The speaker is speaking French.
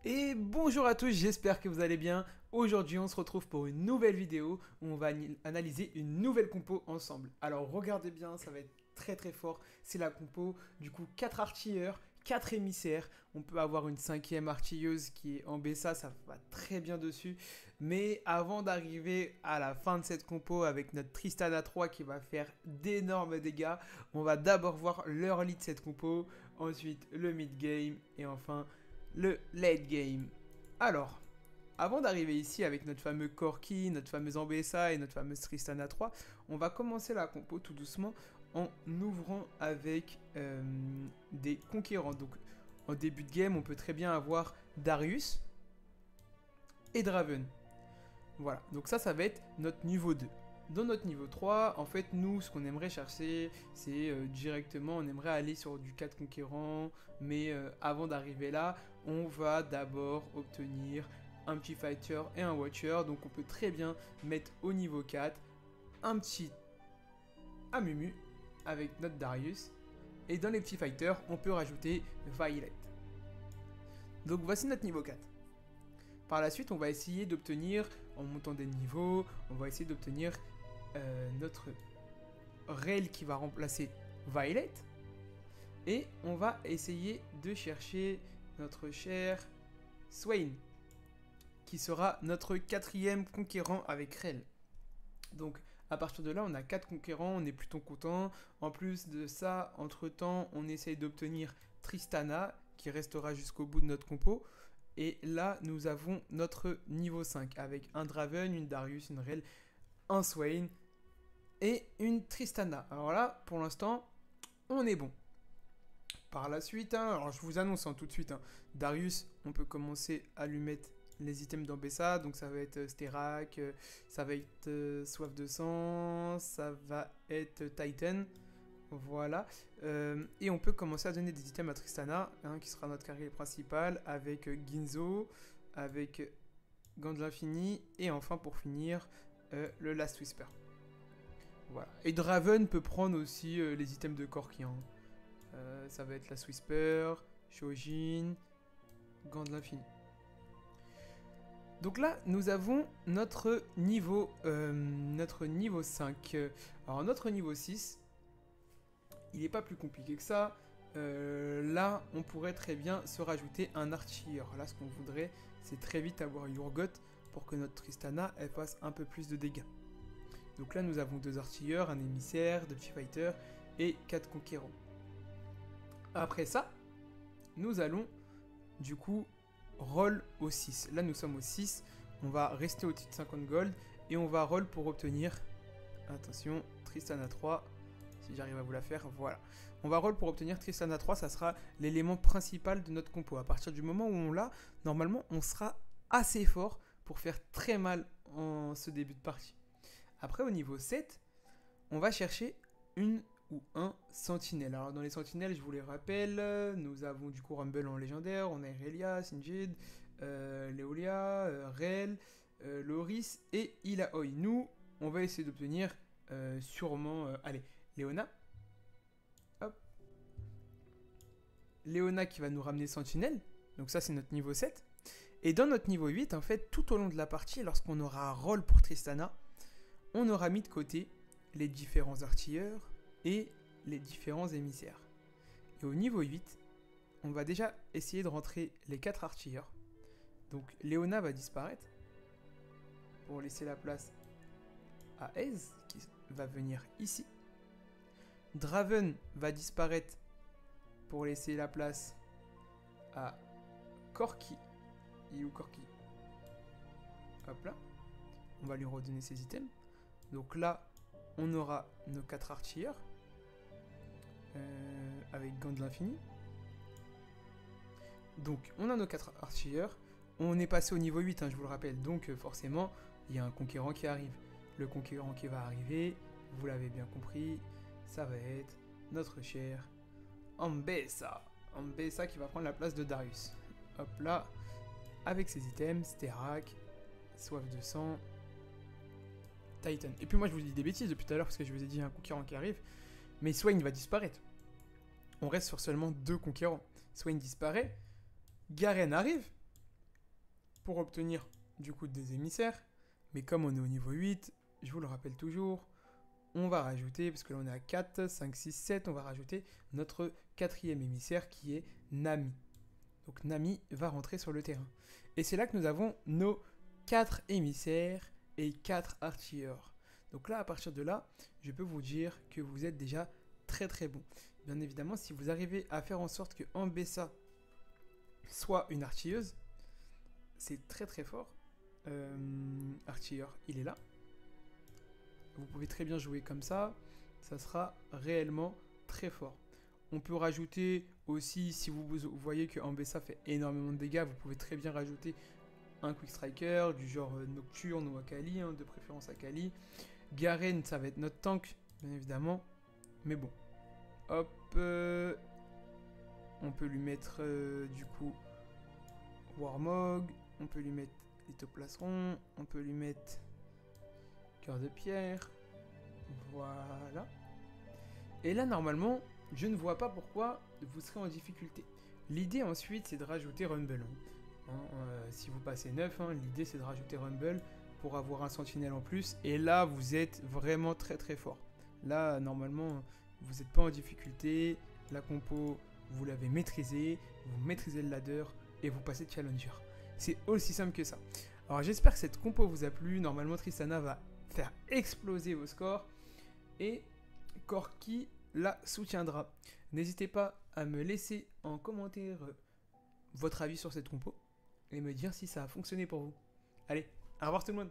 Et bonjour à tous, j'espère que vous allez bien. Aujourd'hui, on se retrouve pour une nouvelle vidéo où on va analyser une nouvelle compo ensemble. Alors regardez bien, ça va être très très fort. C'est la compo du coup 4 artilleurs, 4 émissaires. On peut avoir une cinquième artilleuse qui est en Bessa, ça va très bien dessus. Mais avant d'arriver à la fin de cette compo avec notre Tristana 3 qui va faire d'énormes dégâts, on va d'abord voir l'early de cette compo, ensuite le mid game et enfin le late game. Alors, avant d'arriver ici avec notre fameux Corki, notre fameuse Ambessa et notre fameuse Tristana 3, on va commencer la compo tout doucement en ouvrant avec des conquérants. Donc, en début de game, on peut très bien avoir Darius et Draven. Voilà, donc ça va être notre niveau 2. Dans notre niveau 3, en fait, nous, ce qu'on aimerait chercher, c'est directement, on aimerait aller sur du 4 conquérant, mais avant d'arriver là, on va d'abord obtenir un petit fighter et un watcher, donc on peut très bien mettre au niveau 4 un petit Amumu avec notre Darius, et dans les petits fighters, on peut rajouter Violet. Donc voici notre niveau 4. Par la suite, on va essayer d'obtenir, en montant des niveaux, on va essayer d'obtenir notre Rel qui va remplacer Violet. Et on va essayer de chercher notre cher Swain, qui sera notre quatrième conquérant avec Rel. Donc à partir de là, on a 4 conquérants, on est plutôt content. En plus de ça, entre-temps, on essaye d'obtenir Tristana, qui restera jusqu'au bout de notre compo. Et là, nous avons notre niveau 5, avec un Draven, une Darius, une Rel, un Swain et une Tristana. Alors là, pour l'instant, on est bon. Par la suite, alors je vous annonce tout de suite, Darius, on peut commencer à lui mettre les items d'Ambessa, donc ça va être Sterak, ça va être Soif de Sang, ça va être Titan, voilà. Et on peut commencer à donner des items à Tristana, qui sera notre carrière principale, avec Ginzo, avec Gant de l'Infini, et enfin pour finir, le Last Whisper. Voilà. Et Draven peut prendre aussi les items de Corki. Ça va être Last Whisper, Shojin, Gant de l'Infini. Donc là, nous avons notre niveau 5. Alors notre niveau 6, il n'est pas plus compliqué que ça. Là, on pourrait très bien se rajouter un artilleur. Là, ce qu'on voudrait, c'est très vite avoir Urgot pour que notre Tristana, elle fasse un peu plus de dégâts. Donc là, nous avons 2 artilleurs, un émissaire, 2 petits fighters et 4 conquérants. Après ça, nous allons du coup roll au 6. Là, nous sommes au 6. On va rester au-dessus de 50 gold et on va roll pour obtenir, attention, Tristana 3. Si j'arrive à vous la faire, voilà. On va roll pour obtenir Tristana 3, ça sera l'élément principal de notre compo. À partir du moment où on l'a, normalement, on sera assez fort pour faire très mal en ce début de partie. Après, au niveau 7, on va chercher une ou un sentinelle. Alors, dans les sentinelles, je vous les rappelle, nous avons du coup Rumble en légendaire, on a Irelia, Singed, Leolia, Rel, Loris et Ilaoi. Nous, on va essayer d'obtenir sûrement... allez, Léona. Hop. Léona qui va nous ramener Sentinelle. Donc ça, c'est notre niveau 7. Et dans notre niveau 8, en fait, tout au long de la partie, lorsqu'on aura un rôle pour Tristana, on aura mis de côté les différents artilleurs et les différents émissaires. Et au niveau 8, on va déjà essayer de rentrer les 4 artilleurs. Donc Léona va disparaître pour laisser la place à Ez qui va venir ici. Draven va disparaître pour laisser la place à Corki. Il est où Corki? Hop là. On va lui redonner ses items. Donc là, on aura nos 4 artilleurs. Avec Gant de l'Infini. Donc, on a nos 4 artilleurs. On est passé au niveau 8, je vous le rappelle. Donc, forcément, il y a un conquérant qui arrive. Le conquérant qui va arriver, vous l'avez bien compris, ça va être notre cher Ambessa. Ambessa qui va prendre la place de Darius. Hop là, avec ses items, Sterak, Soif de Sang, Titan. Et puis moi je vous dis des bêtises depuis tout à l'heure parce que je vous ai dit un conquérant qui arrive. Mais Swain va disparaître. On reste sur seulement 2 conquérants. Swain disparaît, Garen arrive, pour obtenir du coup des émissaires. Mais comme on est au niveau 8, je vous le rappelle toujours, on va rajouter, parce que là on est à 4, 5, 6, 7, on va rajouter notre quatrième émissaire qui est Nami. Donc Nami va rentrer sur le terrain. Et c'est là que nous avons nos 4 émissaires et 4 artilleurs. Donc là, à partir de là, je peux vous dire que vous êtes déjà très très bon. Bien évidemment, si vous arrivez à faire en sorte que Ambessa soit une artilleuse, c'est très très fort. Artilleur, il est là. Vous pouvez très bien jouer comme ça. Ça sera réellement très fort. On peut rajouter aussi, si vous voyez que Ambessa fait énormément de dégâts, vous pouvez très bien rajouter un Quick Striker du genre Nocturne ou Akali, hein, de préférence Akali. Garen, ça va être notre tank, bien évidemment. Mais bon. Hop. On peut lui mettre du coup Warmog. On peut lui mettre Lithoplaceron. On peut lui mettre Cœur de Pierre. Voilà. Et là, normalement, je ne vois pas pourquoi vous serez en difficulté. L'idée ensuite, c'est de rajouter Rumble. Si vous passez 9, l'idée c'est de rajouter Rumble pour avoir un sentinelle en plus. Et là, vous êtes vraiment très très fort. Là, normalement, vous n'êtes pas en difficulté. La compo, vous l'avez maîtrisée. Vous maîtrisez le ladder et vous passez de challenger. C'est aussi simple que ça. Alors, j'espère que cette compo vous a plu. Normalement, Tristana va faire exploser vos scores. Et Corki la soutiendra. N'hésitez pas à me laisser en commentaire votre avis sur cette compo et me dire si ça a fonctionné pour vous. Allez, au revoir tout le monde!